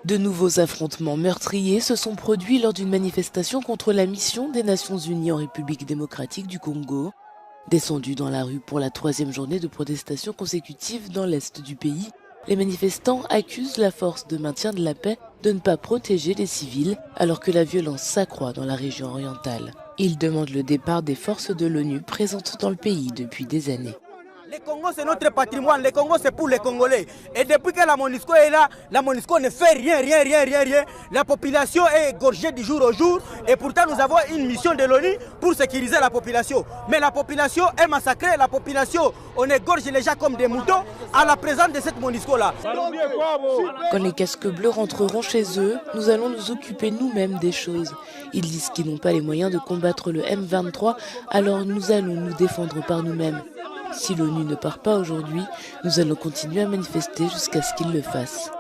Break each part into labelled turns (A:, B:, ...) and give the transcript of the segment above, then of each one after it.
A: De nouveaux affrontements meurtriers se sont produits lors d'une manifestation contre la mission des Nations Unies en République démocratique du Congo. Descendus dans la rue pour la 3e journée de protestation consécutive dans l'est du pays, les manifestants accusent la force de maintien de la paix de ne pas protéger les civils alors que la violence s'accroît dans la région orientale. Ils demandent le départ des forces de l'ONU présentes dans le pays depuis des années.
B: Le Congo, c'est notre patrimoine. Le Congo, c'est pour les Congolais. Et depuis que la MONUSCO est là, la MONUSCO ne fait rien. La population est égorgée du jour au jour. Et pourtant, nous avons une mission de l'ONU pour sécuriser la population. Mais la population est massacrée. La population, on égorge les gens comme des moutons à la présence de cette MONUSCO-là.
A: Quand les casques bleus rentreront chez eux, nous allons nous occuper nous-mêmes des choses. Ils disent qu'ils n'ont pas les moyens de combattre le M23, alors nous allons nous défendre par nous-mêmes. Si l'ONU ne part pas aujourd'hui, nous allons continuer à manifester jusqu'à ce qu'ils le fassent.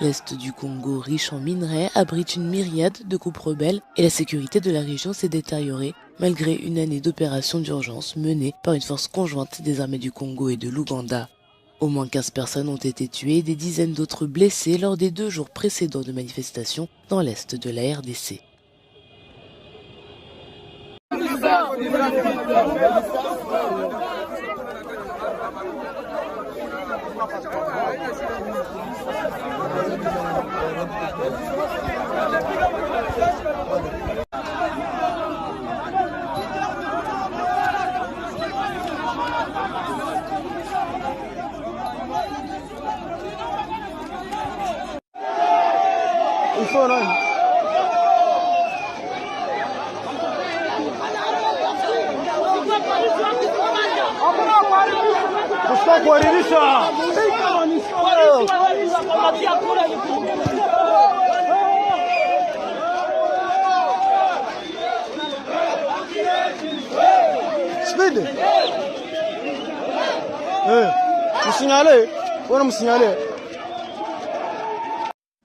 A: L'est du Congo, riche en minerais, abrite une myriade de groupes rebelles et la sécurité de la région s'est détériorée malgré une année d'opérations d'urgence menée par une force conjointe des armées du Congo et de l'Ouganda. Au moins 15 personnes ont été tuées et des dizaines d'autres blessées lors des 2 jours précédents de manifestations dans l'est de la RDC.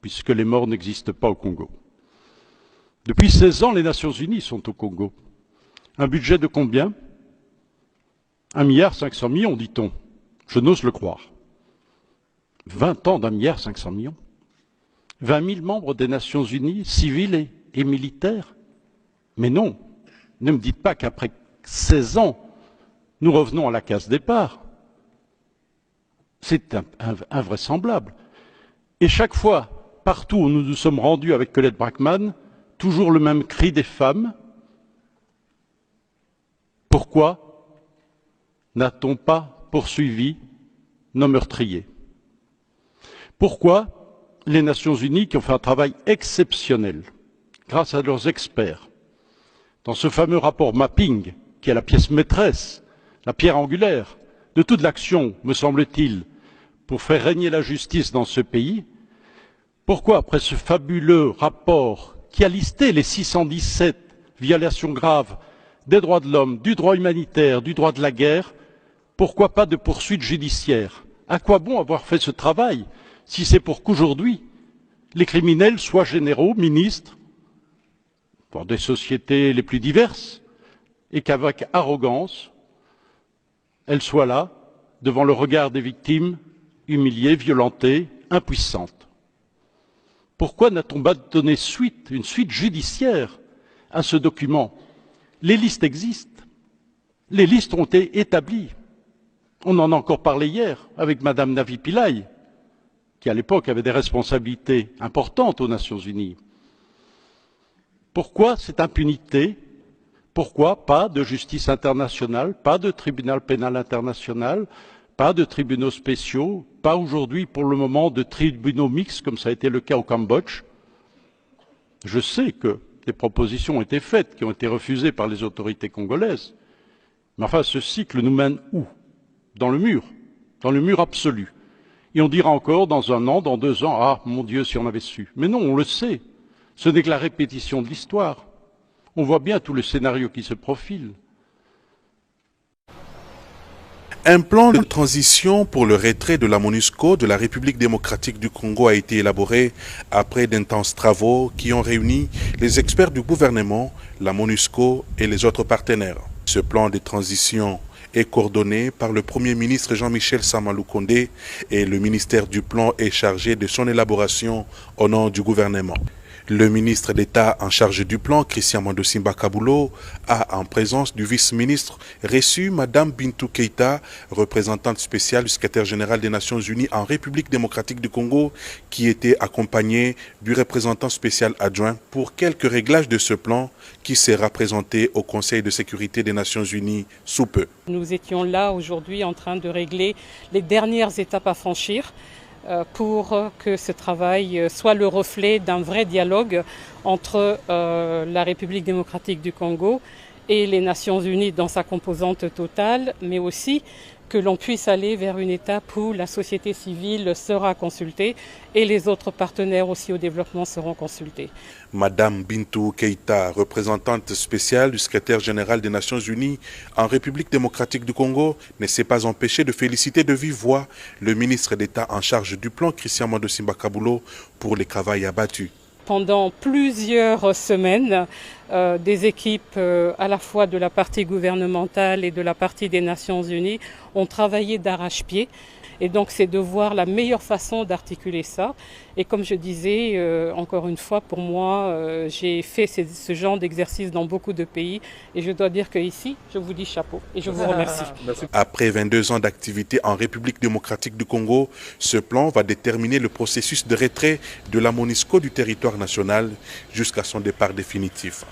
C: Puisque les morts n'existent pas au Congo. Depuis 16 ans, les Nations Unies sont au Congo. Un budget de combien? 1,5 milliard, dit-on. Je n'ose le croire. 20 ans d'1,5 milliard. 20 000 membres des Nations Unies, civils et militaires. Mais non, ne me dites pas qu'après 16 ans, nous revenons à la case départ. C'est invraisemblable. Et chaque fois, partout où nous nous sommes rendus avec Colette Brackman, toujours le même cri des femmes. Pourquoi n'a-t-on pas poursuivi nos meurtriers? Pourquoi les Nations Unies, qui ont fait un travail exceptionnel, grâce à leurs experts, dans ce fameux rapport mapping, qui est la pièce maîtresse, la pierre angulaire de toute l'action, me semble-t-il, pour faire régner la justice dans ce pays, pourquoi, après ce fabuleux rapport qui a listé les 617 violations graves des droits de l'homme, du droit humanitaire, du droit de la guerre, pourquoi pas de poursuites judiciaires? À quoi bon avoir fait ce travail si c'est pour qu'aujourd'hui, les criminels soient généraux, ministres, pour des sociétés les plus diverses, et qu'avec arrogance, elles soient là, devant le regard des victimes, humiliées, violentées, impuissantes? Pourquoi n'a-t-on pas donné une suite judiciaire à ce document? Les listes existent. Les listes ont été établies. On en a encore parlé hier avec Madame Navi Pillay, qui à l'époque avait des responsabilités importantes aux Nations Unies. Pourquoi cette impunité? Pourquoi pas de justice internationale, pas de tribunal pénal international, pas de tribunaux spéciaux, pas aujourd'hui pour le moment de tribunaux mixtes comme ça a été le cas au Cambodge? Je sais que des propositions ont été faites, qui ont été refusées par les autorités congolaises. Mais enfin, ce cycle nous mène où? Dans le mur absolu. Et on dira encore dans 1 an, dans 2 ans, ah mon Dieu, si on avait su. Mais non, on le sait. Ce n'est que la répétition de l'histoire. On voit bien tout le scénario qui se profile.
D: Un plan de transition pour le retrait de la MONUSCO de la République démocratique du Congo a été élaboré après d'intenses travaux qui ont réuni les experts du gouvernement, la MONUSCO et les autres partenaires. Ce plan de transition est coordonné par le Premier ministre Jean-Michel Sama Lukonde et le ministère du Plan est chargé de son élaboration au nom du gouvernement. Le ministre d'État en charge du plan, Christian Mando Simba Kabulo, a, en présence du vice-ministre, reçu Mme Bintou Keïta, représentante spéciale du secrétaire général des Nations Unies en République démocratique du Congo, qui était accompagnée du représentant spécial adjoint pour quelques réglages de ce plan qui sera présenté au Conseil de sécurité des Nations Unies sous peu.
E: Nous étions là aujourd'hui en train de régler les dernières étapes à franchir pour que ce travail soit le reflet d'un vrai dialogue entre la République démocratique du Congo et les Nations Unies dans sa composante totale, mais aussi que l'on puisse aller vers une étape où la société civile sera consultée et les autres partenaires aussi au développement seront consultés.
D: Madame Bintou Keïta, représentante spéciale du secrétaire général des Nations Unies en République démocratique du Congo, ne s'est pas empêchée de féliciter de vive voix le ministre d'État en charge du plan, Christian Mando Simba Kabulo, pour les travaux abattus.
E: Pendant plusieurs semaines, des équipes à la fois de la partie gouvernementale et de la partie des Nations Unies ont travaillé d'arrache-pied. Et donc c'est de voir la meilleure façon d'articuler ça. Et comme je disais, encore une fois, pour moi, j'ai fait ce genre d'exercice dans beaucoup de pays. Et je dois dire qu'ici, je vous dis chapeau et je vous remercie.
D: Après 22 ans d'activité en République démocratique du Congo, ce plan va déterminer le processus de retrait de la MONUSCO du territoire national jusqu'à son départ définitif.